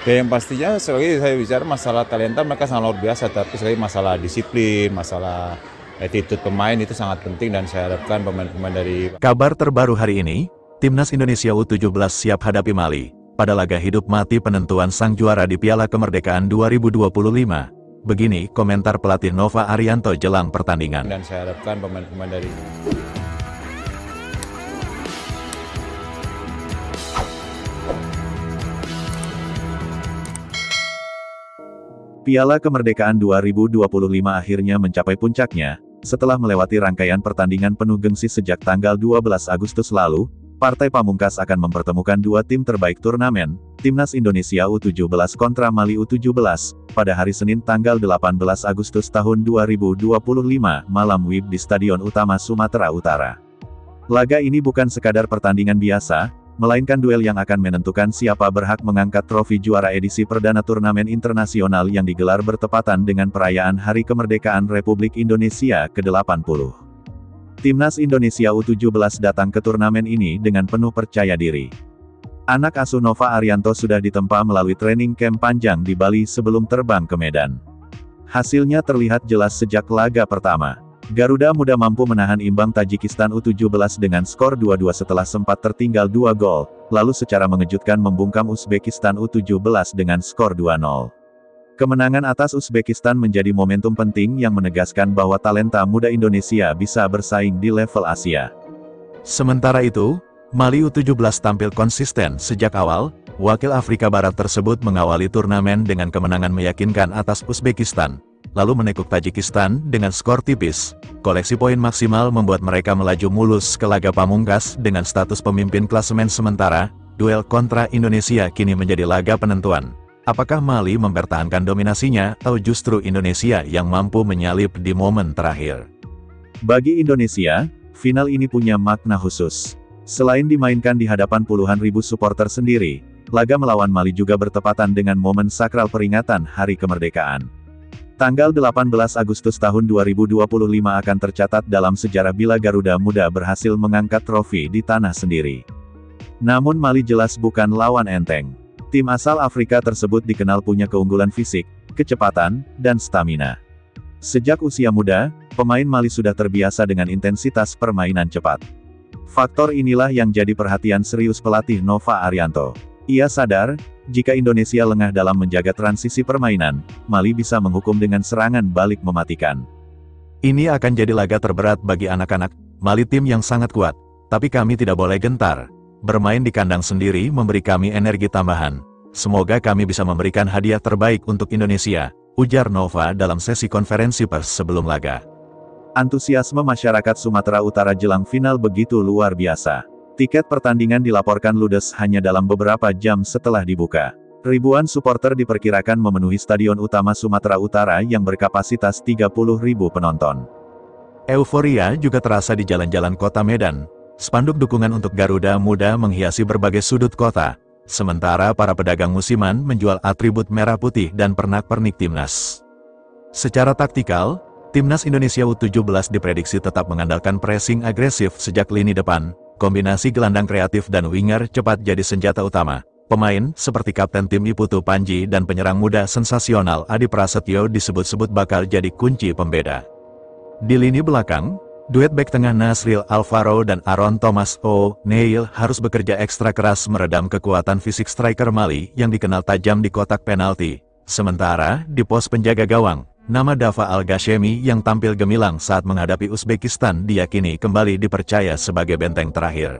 Ya yang pastinya sekali saya bicara masalah talenta mereka sangat luar biasa, tapi sekali masalah disiplin, masalah attitude pemain itu sangat penting dan saya harapkan pemain-pemain dari Kabar terbaru hari ini, Timnas Indonesia U17 siap hadapi Mali pada laga hidup mati penentuan sang juara di Piala Kemerdekaan 2025. Begini komentar pelatih Nova Arianto jelang pertandingan. dan saya harapkan pemain-pemain dari Piala Kemerdekaan 2025 akhirnya mencapai puncaknya, setelah melewati rangkaian pertandingan penuh gengsi sejak tanggal 12 Agustus lalu. Partai pamungkas akan mempertemukan dua tim terbaik turnamen, Timnas Indonesia U17 kontra Mali U17, pada hari Senin tanggal 18 Agustus tahun 2025 malam WIB di Stadion Utama Sumatera Utara. Laga ini bukan sekadar pertandingan biasa, melainkan duel yang akan menentukan siapa berhak mengangkat trofi juara edisi perdana turnamen internasional yang digelar bertepatan dengan perayaan Hari Kemerdekaan Republik Indonesia ke-80. Timnas Indonesia U17 datang ke turnamen ini dengan penuh percaya diri. Anak asuh Nova Arianto sudah ditempa melalui training camp panjang di Bali sebelum terbang ke Medan. Hasilnya terlihat jelas sejak laga pertama. Garuda Muda mampu menahan imbang Tajikistan U17 dengan skor 2-2 setelah sempat tertinggal 2 gol, lalu secara mengejutkan membungkam Uzbekistan U17 dengan skor 2-0. Kemenangan atas Uzbekistan menjadi momentum penting yang menegaskan bahwa talenta muda Indonesia bisa bersaing di level Asia. Sementara itu, Mali U17 tampil konsisten sejak awal. Wakil Afrika Barat tersebut mengawali turnamen dengan kemenangan meyakinkan atas Uzbekistan, lalu menekuk Tajikistan dengan skor tipis. Koleksi poin maksimal membuat mereka melaju mulus ke laga pamungkas dengan status pemimpin klasemen sementara. Duel kontra Indonesia kini menjadi laga penentuan. Apakah Mali mempertahankan dominasinya atau justru Indonesia yang mampu menyalip di momen terakhir? Bagi Indonesia, final ini punya makna khusus. Selain dimainkan di hadapan puluhan ribu supporter sendiri, laga melawan Mali juga bertepatan dengan momen sakral peringatan Hari Kemerdekaan. Tanggal 18 Agustus tahun 2025 akan tercatat dalam sejarah bila Garuda Muda berhasil mengangkat trofi di tanah sendiri. Namun Mali jelas bukan lawan enteng. Tim asal Afrika tersebut dikenal punya keunggulan fisik, kecepatan, dan stamina. Sejak usia muda, pemain Mali sudah terbiasa dengan intensitas permainan cepat. Faktor inilah yang jadi perhatian serius pelatih Nova Arianto. Ia sadar, jika Indonesia lengah dalam menjaga transisi permainan, Mali bisa menghukum dengan serangan balik mematikan. Ini akan jadi laga terberat bagi anak-anak. Mali tim yang sangat kuat, tapi kami tidak boleh gentar. Bermain di kandang sendiri memberi kami energi tambahan. Semoga kami bisa memberikan hadiah terbaik untuk Indonesia, ujar Nova dalam sesi konferensi pers sebelum laga. Antusiasme masyarakat Sumatera Utara jelang final begitu luar biasa. Tiket pertandingan dilaporkan ludes hanya dalam beberapa jam setelah dibuka. Ribuan supporter diperkirakan memenuhi Stadion Utama Sumatera Utara yang berkapasitas 30.000 penonton. Euforia juga terasa di jalan-jalan kota Medan. Spanduk dukungan untuk Garuda Muda menghiasi berbagai sudut kota, sementara para pedagang musiman menjual atribut merah putih dan pernak-pernik timnas. Secara taktikal, Timnas Indonesia U17 diprediksi tetap mengandalkan pressing agresif sejak lini depan, kombinasi gelandang kreatif dan winger cepat jadi senjata utama. Pemain seperti Kapten Tim Iputu Panji dan penyerang muda sensasional Adi Prasetyo disebut-sebut bakal jadi kunci pembeda. Di lini belakang, duet bek tengah Nasril Alvaro dan Aaron Thomas O'Neil harus bekerja ekstra keras meredam kekuatan fisik striker Mali yang dikenal tajam di kotak penalti. Sementara, di pos penjaga gawang, nama Dava Al-Ghashemi yang tampil gemilang saat menghadapi Uzbekistan diyakini kembali dipercaya sebagai benteng terakhir.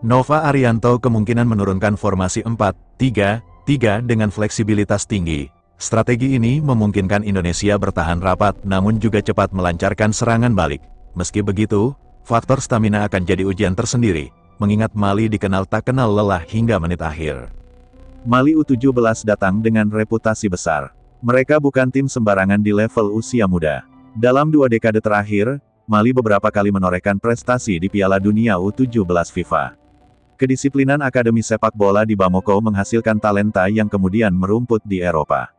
Nova Arianto kemungkinan menurunkan formasi 4-3-3 dengan fleksibilitas tinggi. Strategi ini memungkinkan Indonesia bertahan rapat namun juga cepat melancarkan serangan balik. Meski begitu, faktor stamina akan jadi ujian tersendiri, mengingat Mali dikenal tak kenal lelah hingga menit akhir. Mali U17 datang dengan reputasi besar. Mereka bukan tim sembarangan di level usia muda. Dalam 2 dekade terakhir, Mali beberapa kali menorehkan prestasi di Piala Dunia U17 FIFA. Kedisiplinan Akademi Sepak Bola di Bamako menghasilkan talenta yang kemudian merumput di Eropa.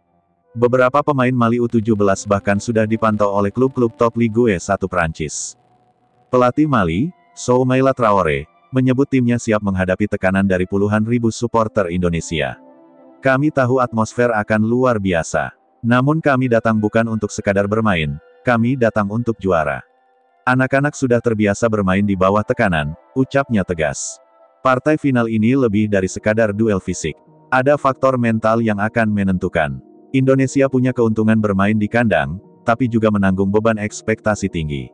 Beberapa pemain Mali U17 bahkan sudah dipantau oleh klub-klub top Ligue 1 Prancis. Pelatih Mali, Soumaila Traoré, menyebut timnya siap menghadapi tekanan dari puluhan ribu supporter Indonesia. Kami tahu atmosfer akan luar biasa. Namun kami datang bukan untuk sekadar bermain, kami datang untuk juara. Anak-anak sudah terbiasa bermain di bawah tekanan, ucapnya tegas. Partai final ini lebih dari sekadar duel fisik. Ada faktor mental yang akan menentukan. Indonesia punya keuntungan bermain di kandang, tapi juga menanggung beban ekspektasi tinggi.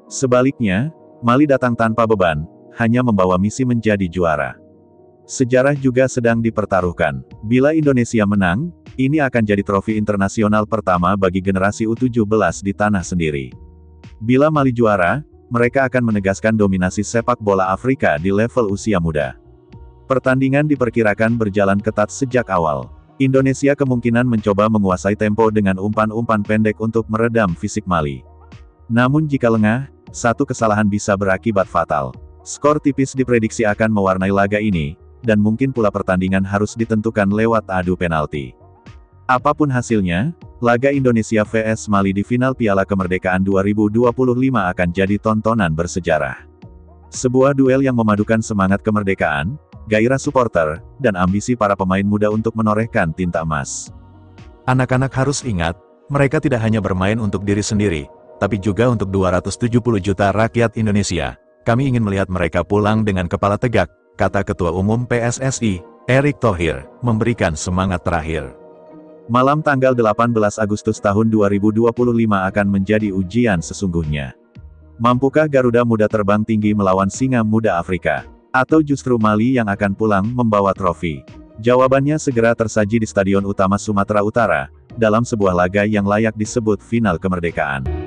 Sebaliknya, Mali datang tanpa beban, hanya membawa misi menjadi juara. Sejarah juga sedang dipertaruhkan. Bila Indonesia menang, ini akan jadi trofi internasional pertama bagi generasi U17 di tanah sendiri. Bila Mali juara, mereka akan menegaskan dominasi sepak bola Afrika di level usia muda. Pertandingan diperkirakan berjalan ketat sejak awal. Indonesia kemungkinan mencoba menguasai tempo dengan umpan-umpan pendek untuk meredam fisik Mali. Namun jika lengah, satu kesalahan bisa berakibat fatal. Skor tipis diprediksi akan mewarnai laga ini, dan mungkin pula pertandingan harus ditentukan lewat adu penalti. Apapun hasilnya, laga Indonesia vs Mali di final Piala Kemerdekaan 2025 akan jadi tontonan bersejarah. Sebuah duel yang memadukan semangat kemerdekaan, gairah supporter, dan ambisi para pemain muda untuk menorehkan tinta emas. Anak-anak harus ingat, mereka tidak hanya bermain untuk diri sendiri, tapi juga untuk 270 juta rakyat Indonesia. Kami ingin melihat mereka pulang dengan kepala tegak, kata Ketua Umum PSSI, Erick Thohir, memberikan semangat terakhir. Malam tanggal 18 Agustus tahun 2025 akan menjadi ujian sesungguhnya. Mampukah Garuda Muda terbang tinggi melawan Singa Muda Afrika? Atau justru Mali yang akan pulang membawa trofi? Jawabannya segera tersaji di Stadion Utama Sumatera Utara, dalam sebuah laga yang layak disebut final kemerdekaan.